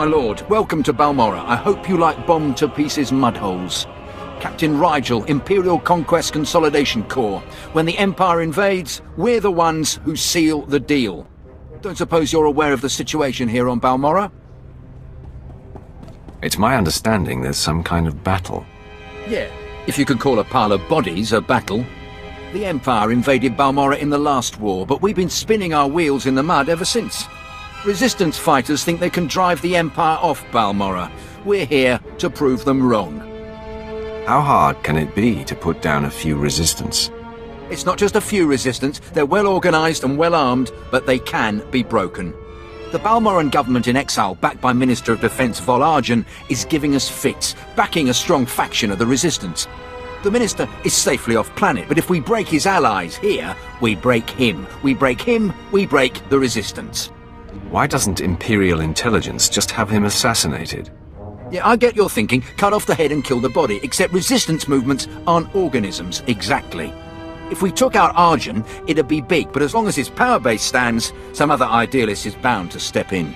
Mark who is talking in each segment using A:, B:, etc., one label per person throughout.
A: My lord, welcome to Balmorra. I hope you like bombed-to-pieces mudholes. Captain Rigel, Imperial Conquest Consolidation Corps. When the Empire invades, we're the ones who seal the deal. Don't suppose you're aware of the situation here on Balmorra?
B: It's my understanding there's some kind of battle.
A: Yeah, if you could call a pile of bodies a battle. The Empire invaded Balmorra in the last war, but we've been spinning our wheels in the mud ever since. Resistance fighters think they can drive the Empire off Balmorra. We're here to prove them wrong.
B: How hard can it be to put down a few resistance?
A: It's not just a few resistance, they're well organised and well armed, but they can be broken. The Balmorran government in exile, backed by Minister of Defence Volargen, is giving us fits, backing a strong faction of the resistance. The Minister is safely off planet, but if we break his allies here, we break him. We break him, we break the resistance.
B: Why doesn't Imperial intelligence just have him assassinated?
A: Yeah, I get your thinking, cut off the head and kill the body, except resistance movements aren't organisms, exactly. If we took out Arjun, it'd be big, but as long as his power base stands, some other idealist is bound to step in.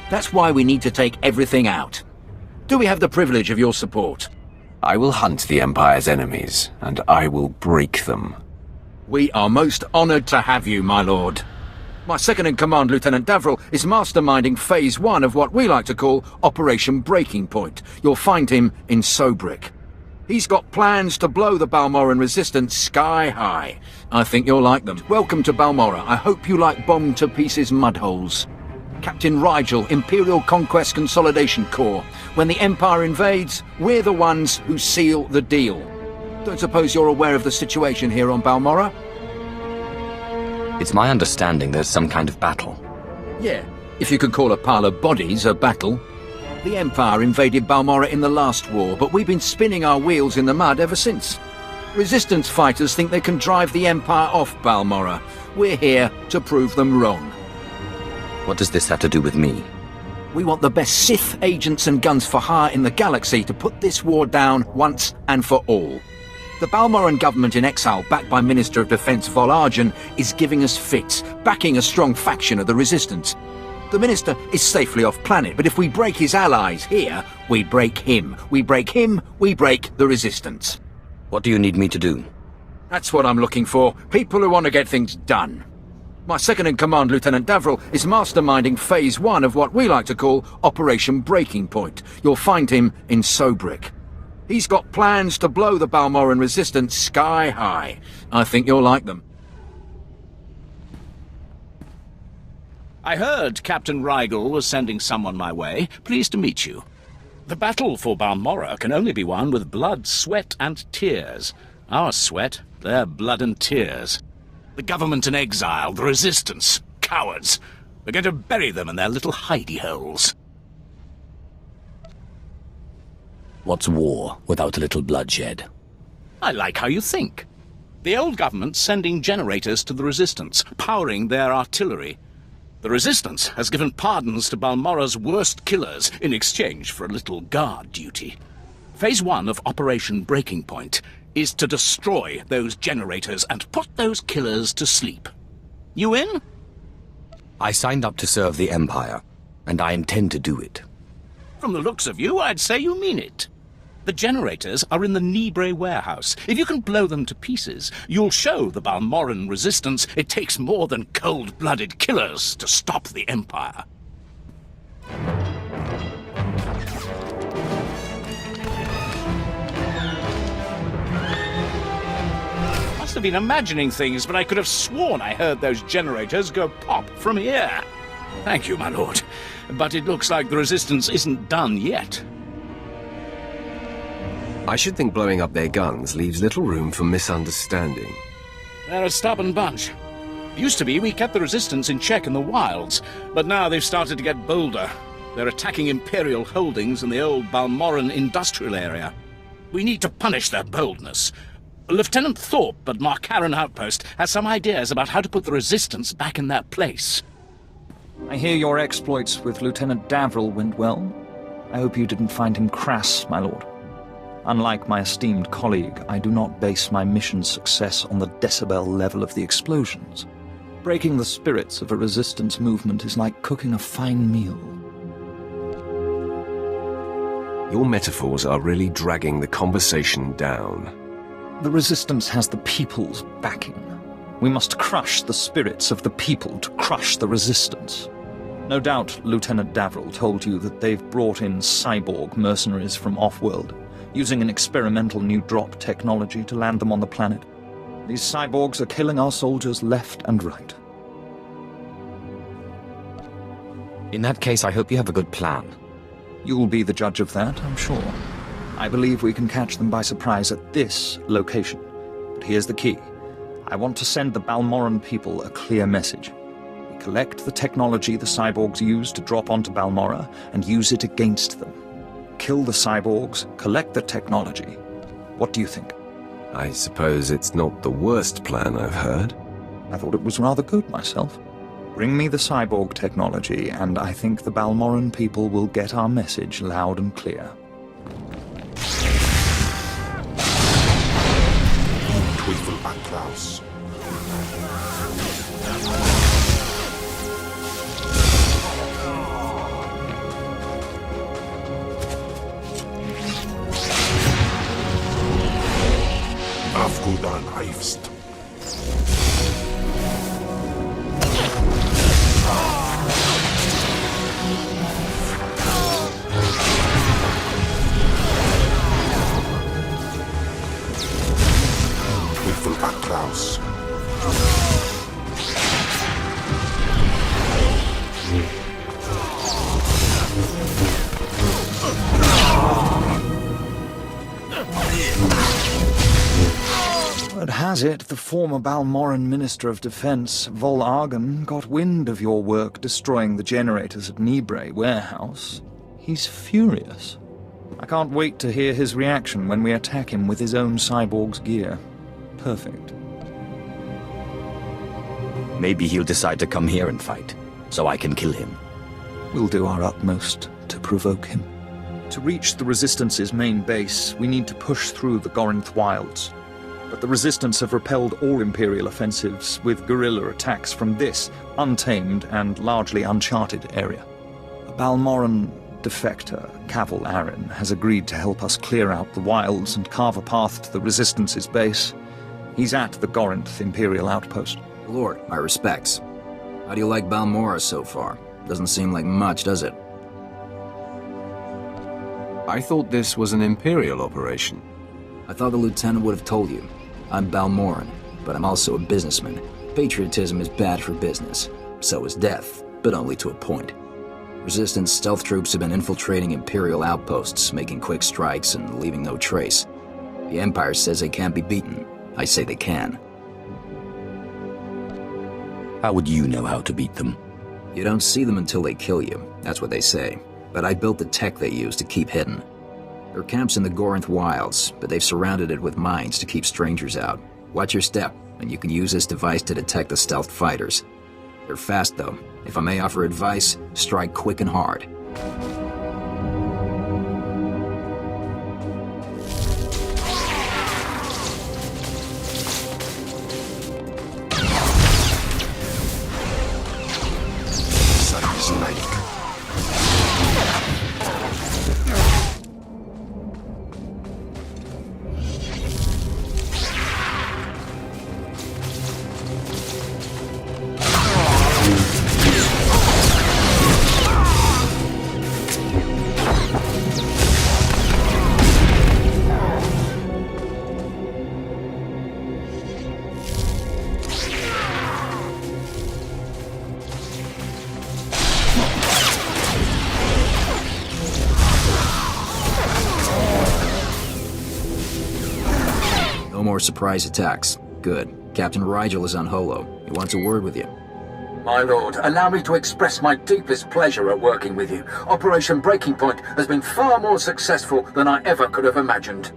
A: That's why we need to take everything out. Do we have the privilege of your support?
B: I will hunt the Empire's enemies, and I will break them.
A: We are most honoured to have you, my lord. My second-in-command, Lieutenant Davril, is masterminding Phase 1 of what we like to call Operation Breaking Point. You'll find him in Sobrik. He's got plans to blow the Balmorran resistance sky high. I think you'll like them. Welcome to Balmorra. I hope you like bombed-to-pieces mudholes. Captain Rigel, Imperial Conquest Consolidation Corps. When the Empire invades, we're the ones who seal the deal. Don't suppose you're aware of the situation here on Balmorra?
C: It's my understanding there's some kind of battle.
A: Yeah, if you could call a pile of bodies a battle. The Empire invaded Balmorra in the last war, but we've been spinning our wheels in the mud ever since. Resistance fighters think they can drive the Empire off Balmorra. We're here to prove them wrong.
C: What does this have to do with me?
A: We want the best Sith agents and guns for hire in the galaxy to put this war down once and for all. The Balmorran government in exile, backed by Minister of Defence Volargen, is giving us fits, backing a strong faction of the resistance. The Minister is safely off planet, but if we break his allies here, we break him. We break him, we break the resistance.
C: What do you need me to do?
A: That's what I'm looking for. People who want to get things done. My second-in-command, Lieutenant Davril, is masterminding Phase 1 of what we like to call Operation Breaking Point. You'll find him in Sobrik. He's got plans to blow the Balmorran resistance sky high. I think you'll like them.
D: I heard Captain Rigel was sending someone my way. Pleased to meet you. The battle for Balmorra can only be won with blood, sweat, and tears. Our sweat, their blood and tears. The government in exile, the resistance, cowards. We're going to bury them in their little hidey holes.
C: What's war without a little bloodshed?
D: I like how you think. The old government's sending generators to the resistance, powering their artillery. The resistance has given pardons to Balmorra's worst killers in exchange for a little guard duty. Phase 1 of Operation Breaking Point is to destroy those generators and put those killers to sleep. You in?
C: I signed up to serve the Empire, and I intend to do it.
D: From the looks of you, I'd say you mean it. The generators are in the Nibre warehouse. If you can blow them to pieces, you'll show the Balmorran resistance it takes more than cold-blooded killers to stop the Empire. Must have been imagining things, but I could have sworn I heard those generators go pop from here. Thank you, my lord. But it looks like the resistance isn't done yet.
B: I should think blowing up their guns leaves little room for misunderstanding.
D: They're a stubborn bunch. Used to be we kept the resistance in check in the wilds, but now they've started to get bolder. They're attacking Imperial holdings in the old Balmorran industrial area. We need to punish their boldness. Lieutenant Thorpe at Markaran Outpost has some ideas about how to put the resistance back in their place.
E: I hear your exploits with Lieutenant Davril went well. I hope you didn't find him crass, my lord. Unlike my esteemed colleague, I do not base my mission's success on the decibel level of the explosions. Breaking the spirits of a resistance movement is like cooking a fine meal.
B: Your metaphors are really dragging the conversation down.
E: The Resistance has the people's backing. We must crush the spirits of the people to crush the Resistance. No doubt Lieutenant Davrill told you that they've brought in cyborg mercenaries from off-world, using an experimental new drop technology to land them on the planet. These cyborgs are killing our soldiers left and right.
C: In that case, I hope you have a good plan.
E: You'll be the judge of that, I'm sure. I believe we can catch them by surprise at this location. But here's the key. I want to send the Balmorran people a clear message. We collect the technology the cyborgs use to drop onto Balmorra and use it against them. Kill the cyborgs, collect the technology. What do you think?
B: I suppose it's not the worst plan I've heard.
E: I thought it was rather good myself. Bring me the cyborg technology, and I think the Balmorran people will get our message loud and clear.
F: Teufel Atlas. Afgudan Heifst. Teufel Atlas.
E: Word has it, the former Balmorran Minister of Defense, Vol Argon, got wind of your work destroying the generators at Nibre warehouse. He's furious. I can't wait to hear his reaction when we attack him with his own cyborg's gear. Perfect.
C: Maybe he'll decide to come here and fight, so I can kill him.
E: We'll do our utmost to provoke him. To reach the Resistance's main base, we need to push through the Gorinth wilds. But the Resistance have repelled all Imperial offensives with guerrilla attacks from this untamed and largely uncharted area. A Balmorran defector, Cavil Aaron, has agreed to help us clear out the wilds and carve a path to the Resistance's base. He's at the Gorinth Imperial outpost.
G: Lord, my respects. How do you like Balmorra so far? Doesn't seem like much, does it?
B: I thought this was an Imperial operation.
G: I thought the lieutenant would have told you. I'm Balmorran, but I'm also a businessman. Patriotism is bad for business. So is death, but only to a point. Resistance stealth troops have been infiltrating Imperial outposts, making quick strikes and leaving no trace. The Empire says they can't be beaten. I say they can.
C: How would you know how to beat them?
G: You don't see them until they kill you. That's what they say. But I built the tech they use to keep hidden. There are camps in the Gorinth wilds, but they've surrounded it with mines to keep strangers out. Watch your step, and you can use this device to detect the stealth fighters. They're fast, though. If I may offer advice, strike quick and hard. No more surprise attacks. Good. Captain Rigel is on Holo. He wants a word with you.
A: My lord, allow me to express my deepest pleasure at working with you. Operation Breaking Point has been far more successful than I ever could have imagined.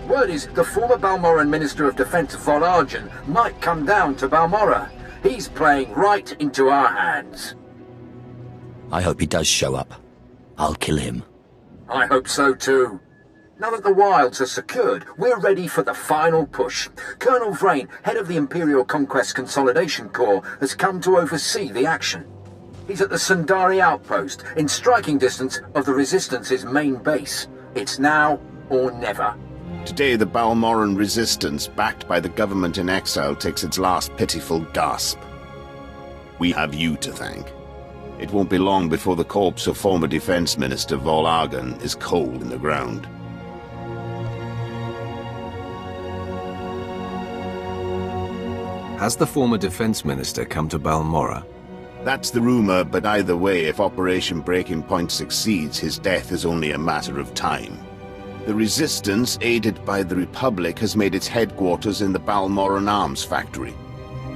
A: Word is the former Balmorran Minister of Defense Vol Argon might come down to Balmorra. He's playing right into our hands.
C: I hope he does show up. I'll kill him.
A: I hope so too. Now that the wilds are secured, we're ready for the final push. Colonel Vrain, head of the Imperial Conquest Consolidation Corps, has come to oversee the action. He's at the Sundari outpost, in striking distance of the Resistance's main base. It's now or never.
H: Today, the Balmorran resistance, backed by the government in exile, takes its last pitiful gasp. We have you to thank. It won't be long before the corpse of former Defense Minister Vol Argon is cold in the ground.
B: Has the former Defense Minister come to Balmorra?
H: That's the rumor, but either way, if Operation Breaking Point succeeds, his death is only a matter of time. The Resistance, aided by the Republic, has made its headquarters in the Balmorran Arms Factory.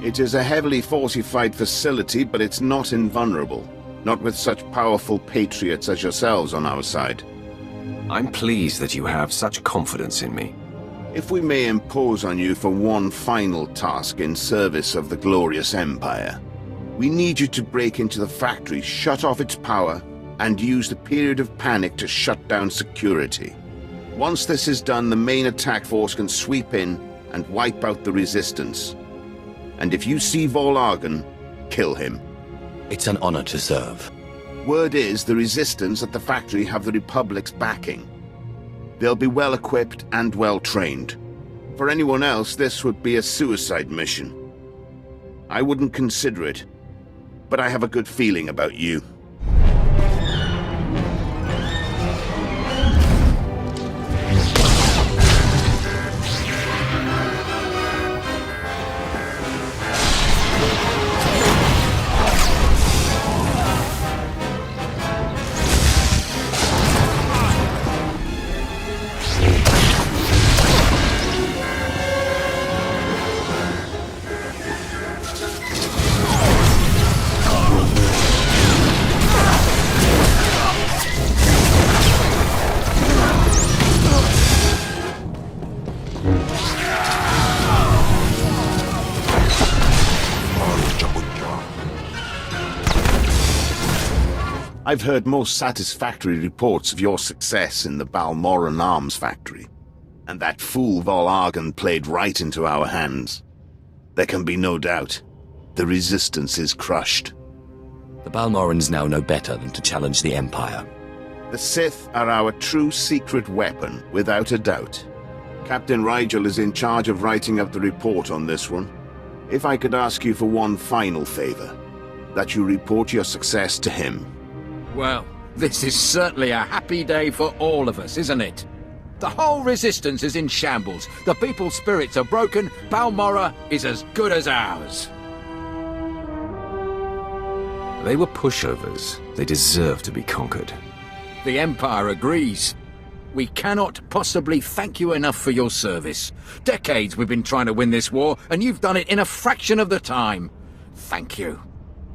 H: It is a heavily fortified facility, but it's not invulnerable. Not with such powerful patriots as yourselves on our side.
B: I'm pleased that you have such confidence in me.
H: If we may impose on you for one final task in service of the glorious Empire, we need you to break into the factory, shut off its power, and use the period of panic to shut down security. Once this is done, the main attack force can sweep in and wipe out the Resistance. And if you see Vol Argon, kill him.
C: It's an honor to serve.
H: Word is the Resistance at the factory have the Republic's backing. They'll be well equipped and well trained. For anyone else, this would be a suicide mission. I wouldn't consider it, but I have a good feeling about you. I've heard most satisfactory reports of your success in the Balmorran Arms Factory. And that fool Vol Argon played right into our hands. There can be no doubt. The Resistance is crushed.
C: The Balmorrans now know better than to challenge the Empire.
H: The Sith are our true secret weapon, without a doubt. Captain Rigel is in charge of writing up the report on this one. If I could ask you for one final favor, that you report your success to him.
A: Well, this is certainly a happy day for all of us, isn't it? The whole Resistance is in shambles. The people's spirits are broken. Balmorra is as good as ours.
B: They were pushovers. They deserve to be conquered.
A: The Empire agrees. We cannot possibly thank you enough for your service. Decades we've been trying to win this war, and you've done it in a fraction of the time. Thank you.